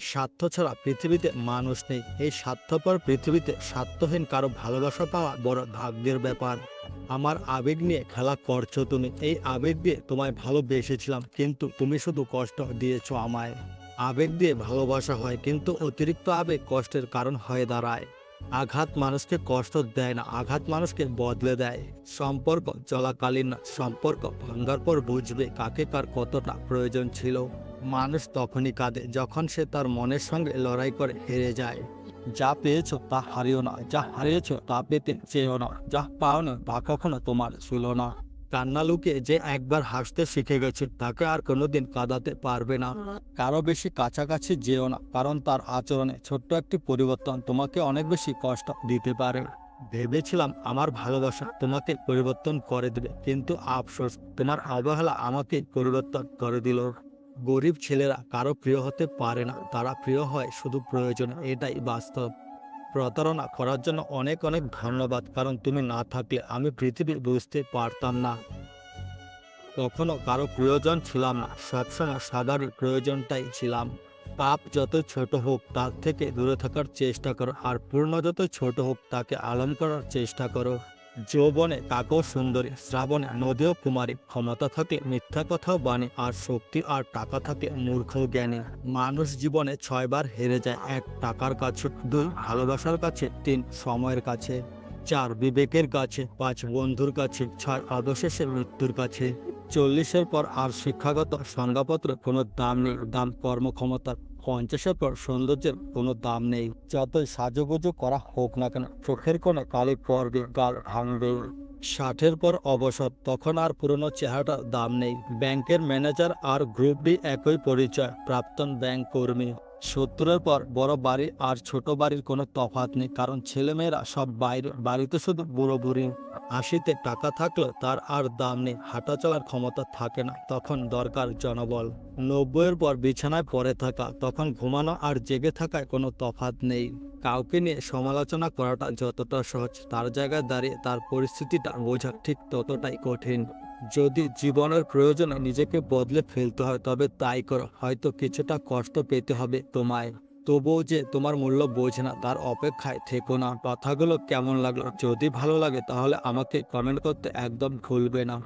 স্বার্থ ছাড়া পৃথিবীতে মানুষ নেই। এই স্বার্থপর পৃথিবীতে স্বার্থহীন কারো ভালোবাসা পাওয়া বড় ভাগ্যের ব্যাপার। আমার আবেগ নিয়ে খেলা করছো তুমি। এই আবেগ দিয়ে তোমায় ভালোবেসেছিলাম, কিন্তু তুমি শুধু কষ্ট দিয়েছো আমায়। আবেগ দিয়ে ভালোবাসা হয়, কিন্তু অতিরিক্ত আবেগ কষ্টের কারণ হয়ে দাঁড়ায়। আঘাত মানুষকে কষ্ট দেয় না, আঘাত মানুষকে বদলে দেয়। সম্পর্ক চলাকালীন না, সম্পর্ক ভাঙ্গার পর বুঝবে কাকে কার কতটা প্রয়োজন ছিল। মানুষ তখনই কাঁদে যখন সে তার মনের সঙ্গে লড়াই করে হেরে যায়। যা পেয়েছো তা হারিও না, যা হারিয়েছো তা পেতে চেয়েও না, যা পাও না তা কখনো তোমার ছিল না। কান্না লুকিয়ে যে একবার হাসতে শিখে গেছে তাকে আর কোনোদিন কাঁদাতে পারবে না। কারো বেশি কাছাকাছি যেও না, কারণ তার আচরণে ছোট্ট একটি পরিবর্তন তোমাকে অনেক বেশি কষ্ট দিতে পারে। ভেবেছিলাম আমার ভালোবাসা তোমাকে পরিবর্তন করে দেবে, কিন্তু আফসোস, তোমার অবহেলা আমাকে পরিবর্তন করে দিল। গরিব ছেলেরা কারো প্রিয় হতে পারে না, তারা প্রিয় হয় শুধু প্রয়োজনে, এটাই বাস্তব। প্রতারণা করার জন্য অনেক অনেক ধন্যবাদ, কারণ তুমি না থাকলে আমি পৃথিবী বুঝতে পারতাম না। কখনো কারো প্রয়োজন ছিলাম না, সবসময় সাধারণ প্রয়োজনটাই ছিলাম। পাপ যত ছোট হোক তার থেকে দূরে থাকার চেষ্টা করো, আর পূর্ণ যত ছোট হোক তাকে আলম করার চেষ্টা করো। যৌবনে কাকেও সুন্দরী, শ্রাবণে নদীও কুমারী, ক্ষমতা থাকে মিথ্যা কথাও বাণী, আর শক্তি আর টাকা থাকে মূর্খ জ্ঞানী। মানুষ জীবনে 6বার হেরে যায়: 1 টাকার কাছে, 2 ভালোবাসার কাছে, 3 সময়ের কাছে, 4 বিবেকের কাছে, 5 বন্ধুর কাছে, 6 অবশেষে মৃত্যুর কাছে। 40-এর পর আর শিক্ষাগত সংজ্ঞাপত্র কোনো দাম নেই, দাম কর্মক্ষমতার। 50-এর পর সৌন্দর্যের কোনো দাম নেই, যতই সাজুগুজু করা হোক না কেন। চোখের কোনো কালি পড়বে, গাল ভাঙবে। 60-এর পর অবসর, তখন আর পুরনো চেহারাটার দাম নেই। ব্যাংকের ম্যানেজার আর গ্রুপ ডি একই পরিচয়, প্রাক্তন ব্যাংক কর্মী। 70-এর পর বড় বাড়ি আর ছোট বাড়ির কোনো তফাৎ নেই, কারণ ছেলেমেয়েরা সব বাইরে, বাড়িতে শুধু বুড়ো বুড়ি। 80-তে টাকা থাকলেও তার আর দাম নেই, হাঁটা চলার ক্ষমতা থাকে না, তখন দরকার জনবল। 90-এর পর বিছানায় পড়ে থাকা, তখন ঘুমানো আর জেগে থাকায় কোনো তফাৎ নেই। কাউকে নিয়ে সমালোচনা করাটা যতটা সহজ, তার জায়গায় দাঁড়িয়ে তার পরিস্থিতিটা বোঝা ঠিক ততটাই কঠিন। যদি জীবনের প্রয়োজনে নিজেকে বদলে ফেলতে হয় তবে তাই করো, হয়তো কিছুটা কষ্ট পেতে হবে তোমায়। তবুও যে তোমার মূল্য বোঝে না তার অপেক্ষায় থেকো না। কথাগুলো কেমন লাগলো? যদি ভালো লাগে তাহলে আমাকে কমেন্ট করতে একদম ভুলবে না।